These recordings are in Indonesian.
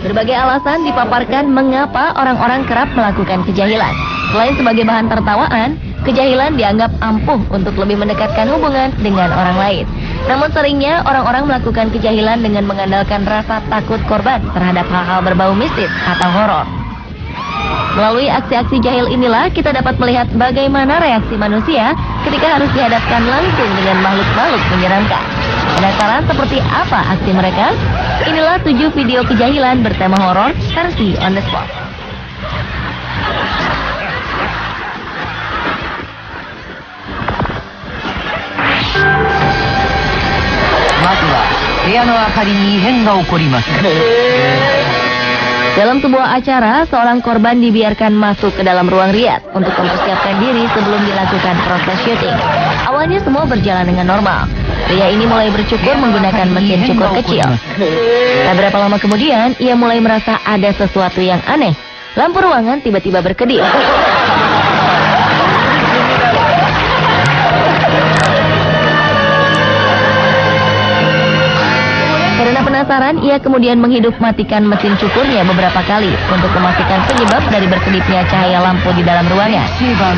Berbagai alasan dipaparkan mengapa orang-orang kerap melakukan kejahilan. Selain sebagai bahan tertawaan, kejahilan dianggap ampuh untuk lebih mendekatkan hubungan dengan orang lain. Namun seringnya orang-orang melakukan kejahilan dengan mengandalkan rasa takut korban terhadap hal-hal berbau mistis atau horor. Melalui aksi-aksi jahil inilah kita dapat melihat bagaimana reaksi manusia ketika harus dihadapkan langsung dengan makhluk-makhluk menyeramkan. Penasaran seperti apa aksi mereka? Inilah 7 video kejahilan bertema horor versi on the spot. Dalam sebuah acara, seorang korban dibiarkan masuk ke dalam ruang riad untuk mempersiapkan diri sebelum dilakukan proses syuting. Awalnya semua berjalan dengan normal. Pria ini mulai bercukur menggunakan mesin cukur kecil. Tak berapa lama kemudian, ia mulai merasa ada sesuatu yang aneh. Lampu ruangan tiba-tiba berkedip. Karena penasaran, ia kemudian matikan mesin cukurnya beberapa kali untuk memastikan penyebab dari berkedipnya cahaya lampu di dalam ruangan.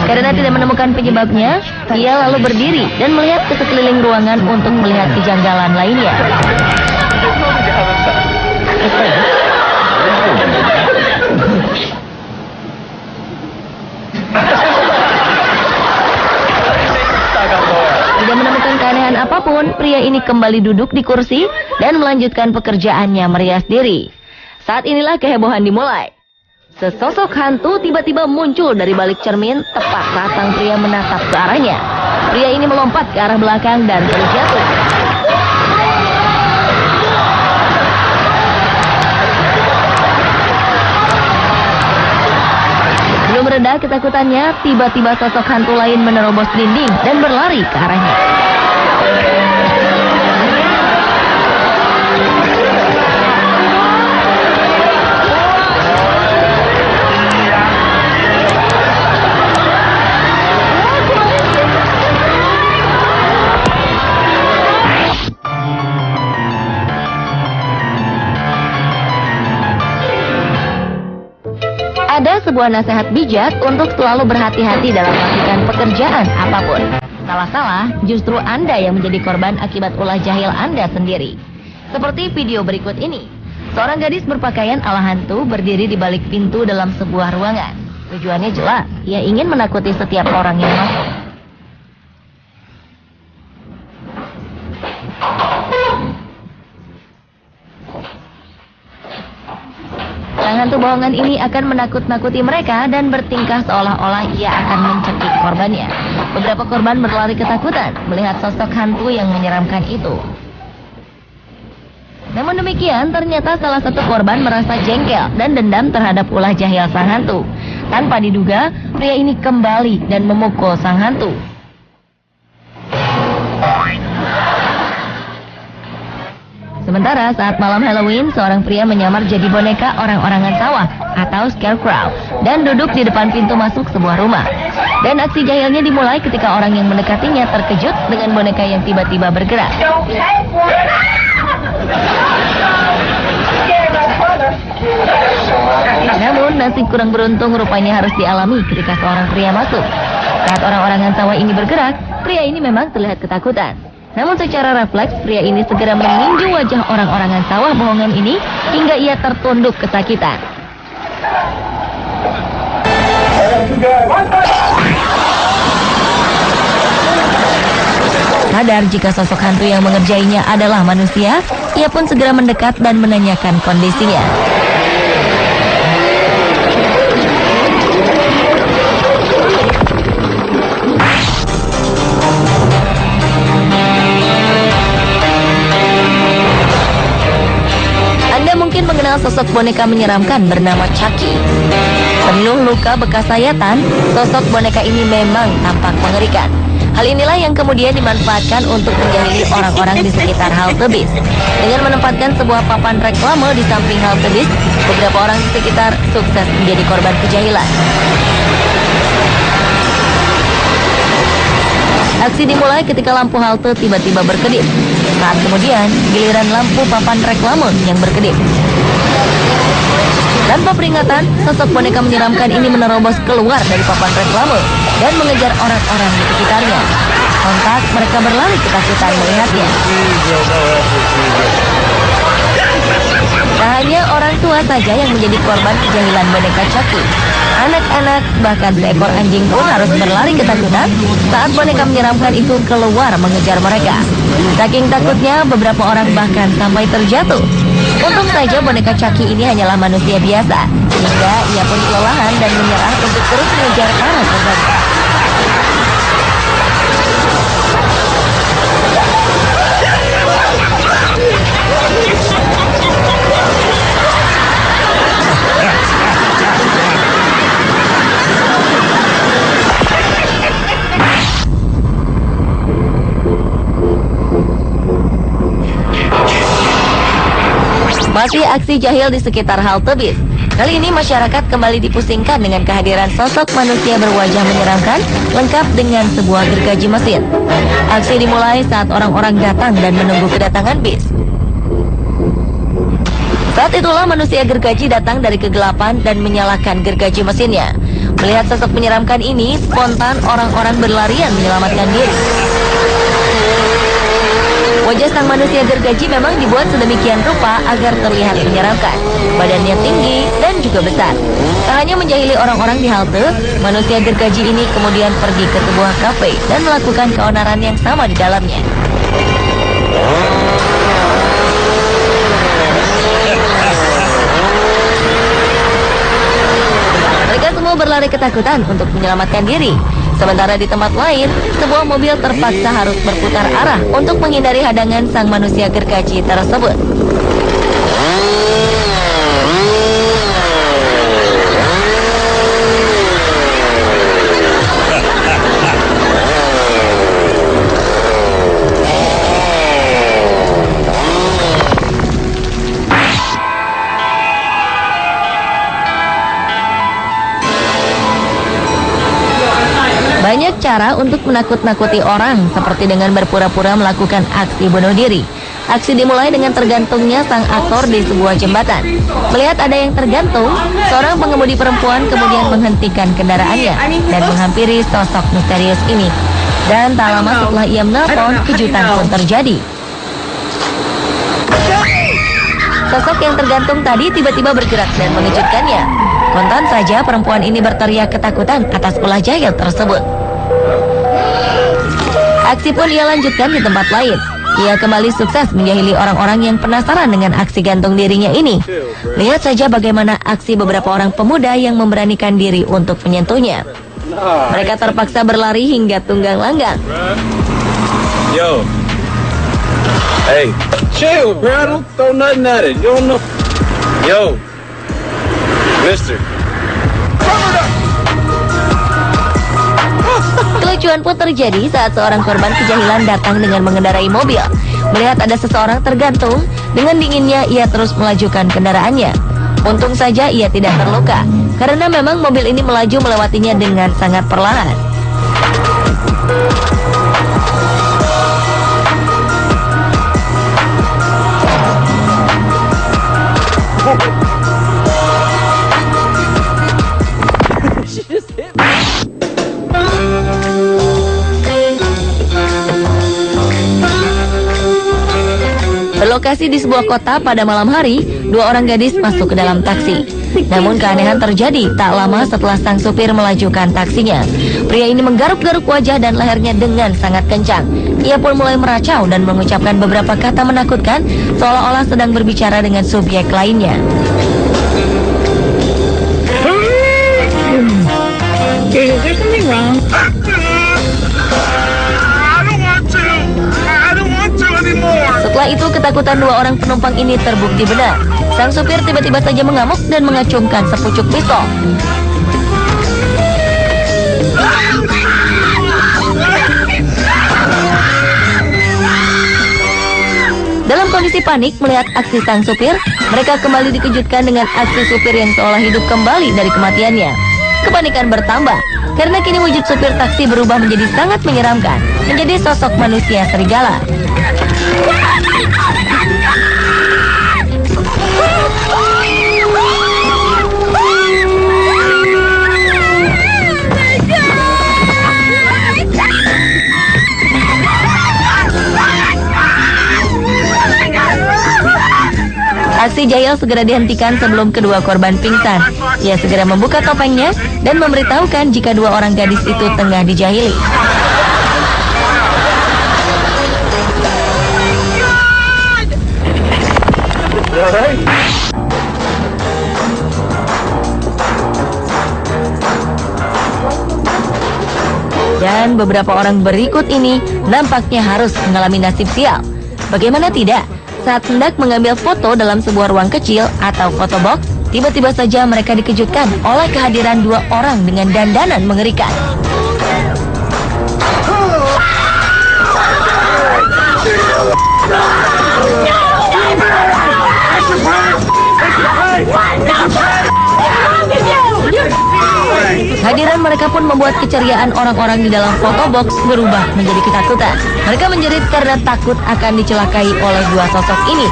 Karena tidak menemukan penyebabnya, ia lalu berdiri dan melihat ke sekeliling ruangan untuk melihat kejanggalan lainnya. Tidak menemukan keanehan apapun, pria ini kembali duduk di kursi dan melanjutkan pekerjaannya merias diri. Saat inilah kehebohan dimulai. Sesosok hantu tiba-tiba muncul dari balik cermin tepat saat sang pria menatap ke arahnya. Pria ini melompat ke arah belakang dan terjatuh. Belum reda ketakutannya, tiba-tiba sosok hantu lain menerobos dinding dan berlari ke arahnya. Ada sebuah nasihat bijak untuk selalu berhati-hati dalam melakukan pekerjaan apapun. Salah-salah, justru Anda yang menjadi korban akibat ulah jahil Anda sendiri. Seperti video berikut ini. Seorang gadis berpakaian ala hantu berdiri di balik pintu dalam sebuah ruangan. Tujuannya jelas, ia ingin menakuti setiap orang yang masuk. Sang hantu bohongan ini akan menakut-nakuti mereka dan bertingkah seolah-olah ia akan mencekik korbannya. Beberapa korban berlari ketakutan melihat sosok hantu yang menyeramkan itu. Namun demikian, ternyata salah satu korban merasa jengkel dan dendam terhadap ulah jahil sang hantu. Tanpa diduga, pria ini kembali dan memukul sang hantu. Sementara saat malam Halloween, seorang pria menyamar jadi boneka orang-orangan sawah atau scarecrow dan duduk di depan pintu masuk sebuah rumah. Dan aksi jahilnya dimulai ketika orang yang mendekatinya terkejut dengan boneka yang tiba-tiba bergerak. Namun nasib kurang beruntung rupanya harus dialami ketika seorang pria masuk. Saat orang-orangan sawah ini bergerak, pria ini memang terlihat ketakutan. Namun secara refleks, pria ini segera meninju wajah orang-orangan sawah bohongan ini hingga ia tertunduk kesakitan. Sadar jika sosok hantu yang mengerjainya adalah manusia, ia pun segera mendekat dan menanyakan kondisinya. Mengenal sosok boneka menyeramkan bernama Chucky. Penuh luka bekas sayatan, sosok boneka ini memang tampak mengerikan. Hal inilah yang kemudian dimanfaatkan untuk menjahili orang-orang di sekitar halte bis. Dengan menempatkan sebuah papan reklame di samping halte bis, beberapa orang di sekitar sukses menjadi korban kejahilan. Aksi dimulai ketika lampu halte tiba-tiba berkedip. Saat kemudian, giliran lampu papan reklame yang berkedip. Tanpa peringatan, sosok boneka menyeramkan ini menerobos keluar dari papan reklame dan mengejar orang-orang di sekitarnya. Sontak mereka berlari ketakutan melihatnya. Tak hanya orang tua saja yang menjadi korban kejahilan boneka Chucky. Anak-anak, bahkan seekor anjing pun harus berlari ketakutan saat boneka menyeramkan itu keluar mengejar mereka. Saking takutnya, beberapa orang bahkan sampai terjatuh. Untung saja boneka Chucky ini hanyalah manusia biasa, sehingga ia pun kelelahan dan menyerah untuk terus mengejar para korbannya. Masih aksi jahil di sekitar halte bis. Kali ini masyarakat kembali dipusingkan dengan kehadiran sosok manusia berwajah menyeramkan lengkap dengan sebuah gergaji mesin. Aksi dimulai saat orang-orang datang dan menunggu kedatangan bis. Saat itulah manusia gergaji datang dari kegelapan dan menyalakan gergaji mesinnya. Melihat sosok menyeramkan ini, spontan orang-orang berlarian menyelamatkan diri. Wajah sang manusia gergaji memang dibuat sedemikian rupa agar terlihat menyeramkan. Badannya tinggi dan juga besar. Tak hanya menjahili orang-orang di halte, manusia gergaji ini kemudian pergi ke sebuah kafe dan melakukan keonaran yang sama di dalamnya. Mereka semua berlari ketakutan untuk menyelamatkan diri. Sementara di tempat lain, sebuah mobil terpaksa harus berputar arah untuk menghindari hadangan sang manusia gergaji tersebut. Banyak cara untuk menakut-nakuti orang, seperti dengan berpura-pura melakukan aksi bunuh diri. Aksi dimulai dengan tergantungnya sang aktor di sebuah jembatan. Melihat ada yang tergantung, seorang pengemudi perempuan kemudian menghentikan kendaraannya dan menghampiri sosok misterius ini. Dan tak lama setelah ia menelpon, kejutan pun terjadi. Sosok yang tergantung tadi tiba-tiba bergerak dan mengejutkannya. Kontan saja perempuan ini berteriak ketakutan atas ulah jahil tersebut. Aksi pun ia lanjutkan di tempat lain. Ia kembali sukses menjahili orang-orang yang penasaran dengan aksi gantung dirinya ini. Lihat saja bagaimana aksi beberapa orang pemuda yang memberanikan diri untuk menyentuhnya. Mereka terpaksa berlari hingga tunggang langgang. Yo, hey, chill, bro. Don't throw nothing at it. You don't know. Yo, Mister. Kelucuan pun terjadi saat seorang korban kejahilan datang dengan mengendarai mobil. Melihat ada seseorang tergantung, dengan dinginnya ia terus melajukan kendaraannya. Untung saja ia tidak terluka, karena memang mobil ini melaju melewatinya dengan sangat perlahan. Berlokasi di sebuah kota pada malam hari, dua orang gadis masuk ke dalam taksi. Namun keanehan terjadi tak lama setelah sang supir melajukan taksinya. Pria ini menggaruk-garuk wajah dan lehernya dengan sangat kencang. Ia pun mulai meracau dan mengucapkan beberapa kata menakutkan, seolah-olah sedang berbicara dengan subjek lainnya. Is there something wrong? Setelah itu ketakutan dua orang penumpang ini terbukti benar. Sang supir tiba-tiba saja mengamuk dan mengacungkan sepucuk pistol. Dalam kondisi panik melihat aksi sang supir, mereka kembali dikejutkan dengan aksi supir yang seolah hidup kembali dari kematiannya. Kepanikan bertambah karena kini wujud supir taksi berubah menjadi sangat menyeramkan, menjadi sosok manusia serigala. Aksi jahil segera dihentikan sebelum kedua korban pingsan. Ia segera membuka topengnya dan memberitahukan jika dua orang gadis itu tengah dijahili. Dan beberapa orang berikut ini nampaknya harus mengalami nasib sial. Bagaimana tidak? Saat hendak mengambil foto dalam sebuah ruang kecil atau fotobox, tiba-tiba saja mereka dikejutkan oleh kehadiran dua orang dengan dandanan mengerikan. Hadiran mereka pun membuat keceriaan orang-orang di dalam fotobox berubah menjadi ketakutan. Mereka menjerit karena takut akan dicelakai oleh dua sosok ini.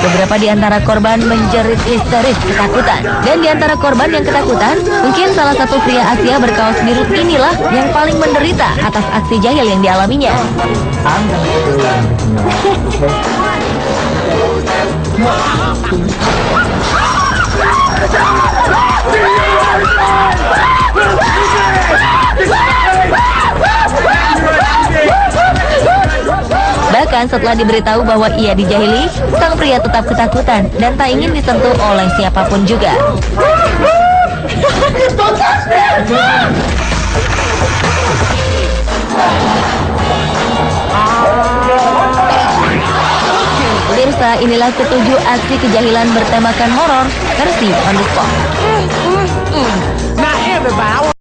Beberapa di antara korban menjerit histeris ketakutan. Dan di antara korban yang ketakutan, mungkin salah satu pria Asia berkaos biru inilah yang paling menderita atas aksi jahil yang dialaminya. Bahkan setelah diberitahu bahwa ia dijahili, sang pria tetap ketakutan dan tak ingin disentuh oleh siapapun juga. Pemirsa, inilah ketujuh aksi kejahilan bertemakan horor versi On The Spot.